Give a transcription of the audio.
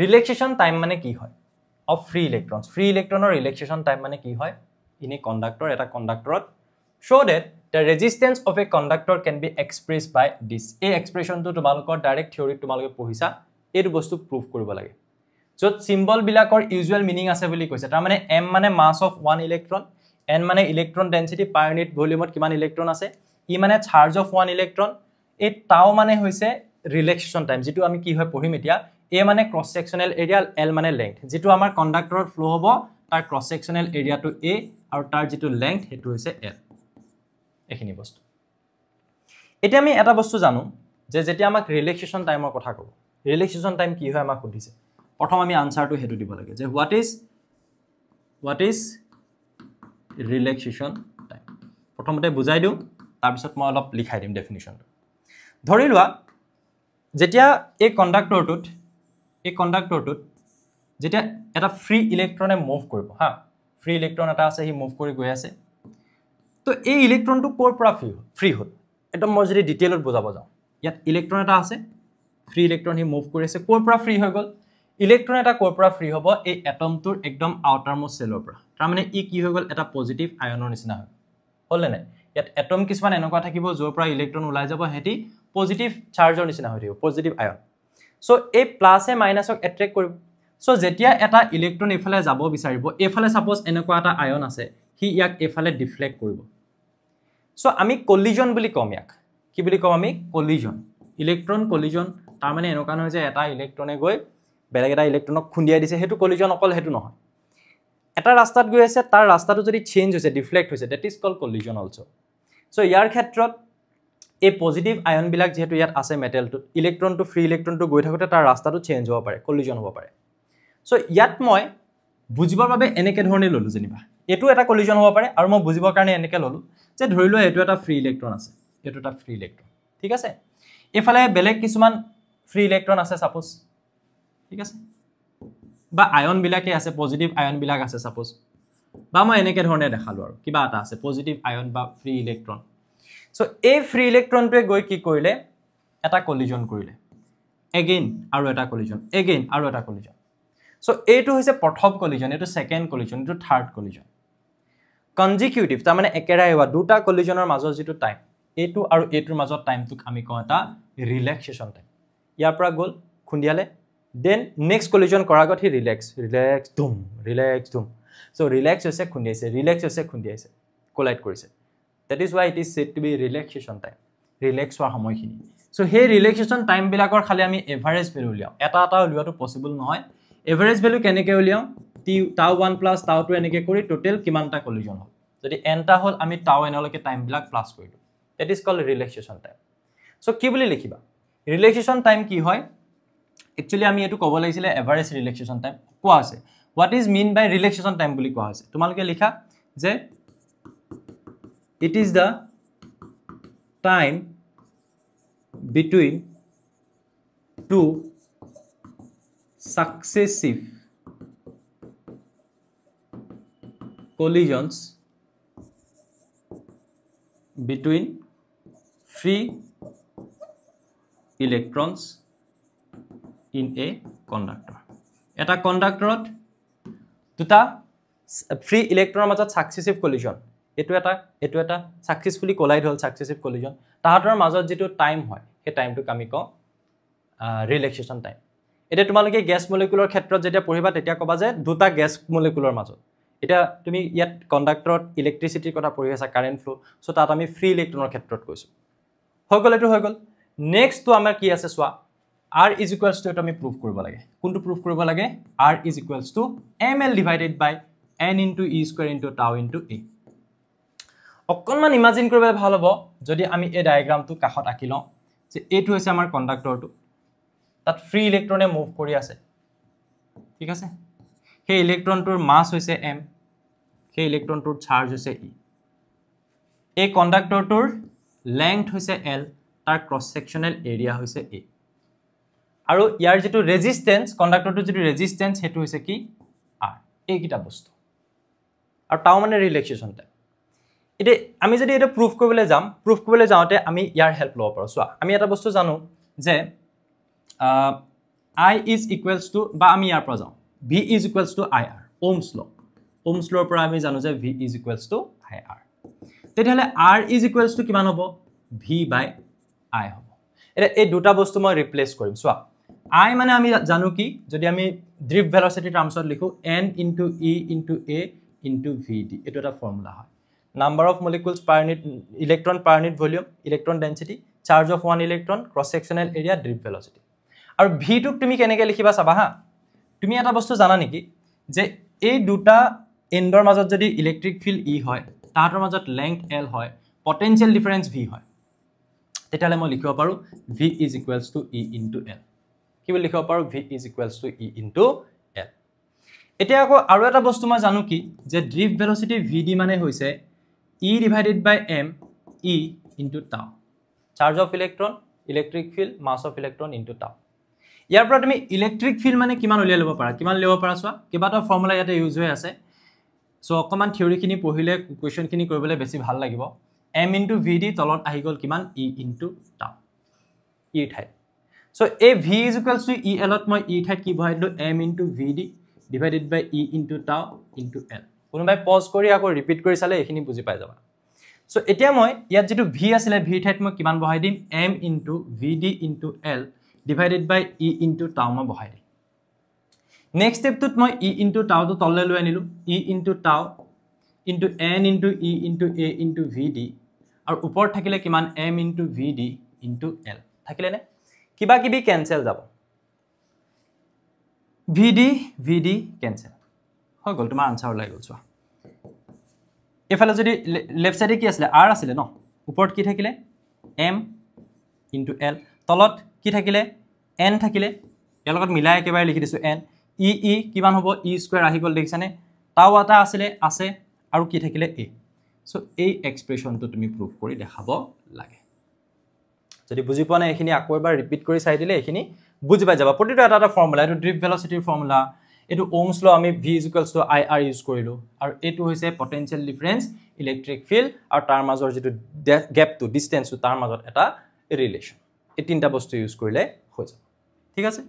relaxation time মানে কি হয় অফ ফ্ৰী ইলেক্ট্ৰনছ ফ্ৰী ইলেক্ট্ৰনৰ ৰিলেক্সেশ্যন টাইম মানে কি হয় ইন এ কণ্ডাক্টৰ এটা কণ্ডাক্টৰত show that the resistance of a conductor can be expressed by this এই এক্সপ্ৰেছনটো তোমালোকৰ ডাইৰেক্ট থিওৰিত তোমালোকে পঢ়িছা এইটো বস্তু প্ৰুফ কৰিব লাগে য'ত সিম্বল বিলাকৰ ইউজুৱেল মিনিং আছে বুলি কৈছে তাৰ মানে m মানে মাস অফ 1 ইলেক্ট্ৰন n মানে ইলেক্ট্ৰন ডেন্সিটি পাৰ ইউনিট ভলিউমত কিমান ইলেক্ট্ৰন আছে e মানে চাৰ্জ অফ 1 ইলেক্ট্ৰন এই টাও মানে হৈছে ৰিলেক্সেশ্যন টাইম যেটো আমি কি হয় পঢ়িম এতিয়া a মানে ক্ৰছ সেকশনাল এৰিয়া l মানে লেংথ যেটো আমাৰ কণ্ডাক্টৰত ফ্লো হ'ব তাৰ ক্ৰছ সেকশনাল এৰিয়াটো a আৰু তাৰ যেটো লেংথ হেতু হৈছে l এখিনি বস্তু এতিয়া আমি এটা বস্তু জানো যে যেতিয়া আমাক ৰিলেক্সেশ্যন টাইমৰ কথা কব ৰিলেক্সেশ্যন টাইম কি হয় আমাক সুধিছে প্ৰথম আমি আনসাৰটো হেতু দিব লাগে যে what is ৰিলেক্সেশ্যন টাইম প্ৰথমতে বুজাই দিও তাৰ পিছত মই অলপ লিখাই দিম ডেফিনিশনটো ধৰি লোৱা যেতিয়া এই কণ্ডাক্টৰটোত যেতিয়া এটা ফ্ৰী ইলেক্ট্ৰনে মুভ কৰিব হা ফ্ৰী ইলেক্ট্ৰন এটা আছে হি মুভ কৰি গৈ আছে তো এই ইলেক্ট্ৰনটো কোৰ পৰা ফ্ৰী হ'ল একদম মই যদি ডিটেইলত বুজাব যাওঁ ইয়াত ইলেক্ট্ৰন এটা আছে ফ্ৰী ইলেক্ট্ৰন হি মুভ কৰি আছে কোৰ পৰা ফ্ৰী হৈ গ'ল ইলেক্ট্ৰন এটা কোৰ পৰা ফ্ৰী হ'ব এই এটমটোৰ একদম আউটাৰ মোষ্ট সেলৰ পৰা তাৰ মানে ই কি হৈ গ'ল এটা পজিটিভ আয়নৰ নিচিনা হয় হ'লে নাই ইয়াত এটম কিছুমান এনেকুৱা থাকিব য'ৰ পৰা ইলেক্ট্ৰন ওলাই যাব হেতি পজিটিভ চাৰ্জৰ নিচিনা হৈ থাকিব পজিটিভ আয়ন সো এই প্লাসে মাইনাসক এট্ৰেক্ট কৰিব সো যেতিয়া এটা ইলেক্ট্ৰন এফালে যাব বিচাৰিব এফালে সাপোজ এনেকুৱা এটা আয়ন আছে হি ইয়াক এফালে ডিফ্লেক্ট কৰিব সো আমি কলিজন বুলি কম ইয়াক কি বুলি কম আমি কলিজন ইলেক্ট্ৰন কলিজন তাৰ মানে এনেকুৱা নহয় যে এটা ইলেক্ট্ৰনে গৈ বেলেগ এটা ইলেক্ট্ৰনক খুন্দিয়াই দিছে হেতু কলিজন অকল হেতু নহয় এটা ৰাস্তাত গৈ আছে তাৰ ৰাস্তাটো যদি চেঞ্জ হৈছে ডিফ্লেক্ট হৈছে that is call collision also so ইয়াৰ ক্ষেত্ৰত এই পজিটিভ আয়ন বিলাক যেহেতু ইয়াত আছে মেটেলটো ইলেক্ট্ৰনটো ফ্ৰী ইলেক্ট্ৰনটো গৈ থাকোতে তাৰ ৰাস্তাটো চেঞ্জ হ'ব পাৰে কলিজন হ'ব পাৰে সো ইয়াত মই বুজিবৰ বাবে এনেকে ধৰণে ললো যেনিবা এটো এটা কলিজন হ'ব পাৰে আৰু মই বুজিবৰ কাৰণে এনেকে ললো যে ধৰি লোৱা এটো এটা ফ্ৰী ইলেক্ট্ৰন আছে এটো এটা ফ্ৰী ইলেক্ট্ৰন ঠিক আছে এফালে বেলেগ কিছুমান ফ্ৰী ইলেক্ট্ৰন আছে সাপোজ ঠিক আছে বা আয়ন বিলাকে আছে পজিটিভ আয়ন বিলাক আছে সাপোজ বা মই এনেকে ধৰণে দেখালো আৰু কিবা এটা আছে পজিটিভ আয়ন বা ফ্ৰী ইলেক্ট্ৰন সো এই ফ্ৰী ইলেক্ট্ৰনটোৱে গৈ কি কৰিলে এটা কলিজন কৰিলে এগেইন আৰু এটা কলিজন এগেইন আৰু এটা কলিজন সো এইটো হৈছে প্ৰথম কলিজন এটো সেকেন্ড কলিজন এটো থাৰ্ড কলিজন কনজিকিউটিভ তাৰ মানে একেৰাহে হোৱা দুটা কলিজনৰ মাজৰ যেটো টাইম এটো আৰু এটোৰ মাজৰ টাইমটোক আমি কওঁ এটা ৰিলেক্সেশ্যন টাইম ইয়াৰ পৰা গল খুন্দিয়ালে দেন নেক্সট কলিজন কৰাৰ আগত হি ৰিলেক্স ধুম সো ৰিলেক্স হৈছে খুন্দিয়াইছে কোলাইড কৰিছে that is why it is said to be relaxation time relax হোৱাৰ সময়খিনি সো হে ৰিলেক্সেশ্যন টাইম বিলাকৰ খালি আমি এভাৰেজ ভ্যালু উলিয়াও এটা উলিওৱাটো পসিবল নহয় এভাৰেজ ভ্যালু কেনেকৈ উলিয়াও tau 1 plus tau 2 এনেকে কৰি টোটাল কিমানটা কলিজন হ'ল যদি n টা হ'ল আমি tau n লৈকে টাইম বিলাক প্লাস কৰিলো that is called relaxation time so কি বুলি লিখিবা ৰিলেক্সেশ্যন টাইম কি হয় একচুয়ালি আমি এটো ক'ব লাগিছিল এভাৰেজ ৰিলেক্সেশ্যন টাইম কোৱা আছে what is mean by relaxation time বুলি কোৱা আছে তোমালোকে লিখা যে it is the time between two successive collisions between free electrons in a conductor eta conductorot দুটা free electron মাজত successive collision এটো এটা সাকসেসফুলি কোলাইড হল সাকসেসিভ কলিজন তাহাতৰ মাজত যেটো টাইম হয় হে টাইমটো আমি কওঁ ৰিলেক্সেশ্যন টাইম এটা তোমালোকে গ্যাস মলিকুলৰ ক্ষেত্ৰত যেতিয়া পঢ়িবা তেতিয়া কবা যে দুটা গ্যাস মলিকুলৰ মাজত এটা তুমি ইয়াত কণ্ডাক্টৰত ইলেক্ট্ৰিসিটিৰ কথা পঢ়ি আছা কাৰেন্ট ফ্লো সো তাত আমি ফ্ৰী ইলেক্ট্ৰনৰ ক্ষেত্ৰত কৈছো হৈ গল নেক্সট তো আমাৰ কি আছে সোৱা r is equals to এটা আমি প্ৰুফ কৰিব লাগে কোনটো প্ৰুফ কৰিব লাগে r is equals to ml divided by n into e square into tau into a অকনমান ইমাজিন কৰিলে ভাল হ'ব যদি আমি এই ডায়াগ্ৰামটো কাখত আঁকি লওঁ যে এটো হৈছে আমাৰ কণ্ডাক্টৰটো তাত ফ্ৰী ইলেক্ট্ৰনে মুভ কৰি আছে ঠিক আছে সেই ইলেক্ট্ৰনটোৰ মাস হৈছে m সেই ইলেক্ট্ৰনটোৰ চাৰ্জ হৈছে e এই কণ্ডাক্টৰটোৰ লেংথ হৈছে l তাৰ ক্ৰছ সেকশনাল এৰিয়া হৈছে a আৰু ইয়াৰ যেটো ৰেজিস্ট্যান্স কণ্ডাক্টৰটোৰ যেটো ৰেজিস্ট্যান্স হেতু হৈছে কি r এই কিটা বস্তু আৰু টাও মানে ৰিলেক্সেশ্যন টাইম এটা আমি যদি এটা প্ৰুফ কৰিবলৈ যাওঁতে আমি ইয়াৰ হেল্প লব পাৰো সো আমি এটা বস্তু জানো যে I is equals to বা আমি ইয়াৰ পৰা যাওঁ V is equals to IR Ohm's law পৰা আমি জানো যে V is equals to IR তেতিয়াহলে R is equals to কিমান হ'ব V by I হ'ব এটা এই দুটা বস্তু মই ৰিপ্লেস কৰিম চোৱা I মানে আমি জানো কি যদি আমি drift velocity টাৰ্মছত লিখো n into E into A into VD এটো এটা ফৰ্মুলা হয় number of molecules per unit electron per unit volume electron density charge of one electron cross sectional area drift velocity আৰু V টোক তুমি কেনেকৈ লিখিবা চাবা হা তুমি এটা বস্তু জানা নেকি যে এই দুটা এন্ডৰ মাজত যদি ইলেক্ট্ৰিক ফিল্ড E হয় তাহাতৰ মাজত লেংথ L হয় পটেনশিয়াল ডিফাৰেন্স V হয় তেতিয়ালে মই লিখিব পাৰো V is equals to E into L কি বুলি লিখিব পাৰো V is equals to E into L এতিয়া আকৌ আৰু এটা বস্তু মই জানো কি যে drift velocity VD মানে হৈছে E divided by M E into tau charge of electron electric field mass of electron into tau ইয়াৰ পৰা তুমি ইলেক্ট্ৰিক ফিল্ড মানে কিমান উলিয়াই লব পাৰা কিমান লিব পাৰা চোৱা কিবাটা ফৰ্মুলা ইয়াতে ইউজ হৈ আছে সো অকমান থিওৰি খিনি পঢ়িলে কোৱেশ্চন খিনি কৰিবলৈ বেছি ভাল লাগিব m into vd তলত আহি গল কিমান e into tau e ঠাই so a v is equals to e l ত মই e ঠাই কি বহাই দিলো m into vd divided by e into tau into l কোনোবাই পজ কৰি আকৌ ৰিপিট কৰি চালে এখিনি বুজি পাই যাবা সো এতিয়া মই ইয়াত যেটো v আছিল v ঠাইত মই কিমান বহাই দিম m into vd into l divided by e into tau মই বহাই দিম next step tut মই e into tau to তললে লৈ আনিলো e into tau into n into e into a into vd আৰু উপৰ থাকিলে কিমান m into vd into l থাকিলে নে কিবা কিবি ক্যান্সেল যাব vd ক্যান্সেল হৈ গল তোমাৰ আনসাৰ ওলাই গল চোৱা এফালে যদি লেফট সাইডে কি আছিল r আছিল ন উপৰত কি থাকিলে m into l তলত কি থাকিলে n থাকিলে ইয়াৰ লগত মিলাই একেবাৰে লিখি দিছো n e কিমান হ'ব e স্কয়াৰ আহি গল দেখিছানে টাও এটা আছে আৰু কি থাকিলে a সো এই এক্সপ্ৰেছনটো তুমি প্ৰুফ কৰি দেখাব লাগে যদি বুজি পোৱা নাই এখিনি আকৌ এবাৰ ৰিপিট কৰি চাই দিলে এখিনি বুজি পাই যাবা প্ৰতিটো এটা ফৰ্মুলা এটো ড্ৰিফট ভেলোচিটিৰ ফৰ্মুলা এটো ওহমছ ল আমি v IR ইউজ কৰিলো আৰু এটো হৈছে পটেনশিয়াল ডিফাৰেন্স ইলেক্ট্ৰিক ফিল্ড আৰু তাৰ মাজৰ যেটো গ্যাপটো ডিসটেন্সটো তাৰ মাজত এটা ৰিলেশন এই তিনটা বস্তু ইউজ কৰিলে হৈ যাব ঠিক আছে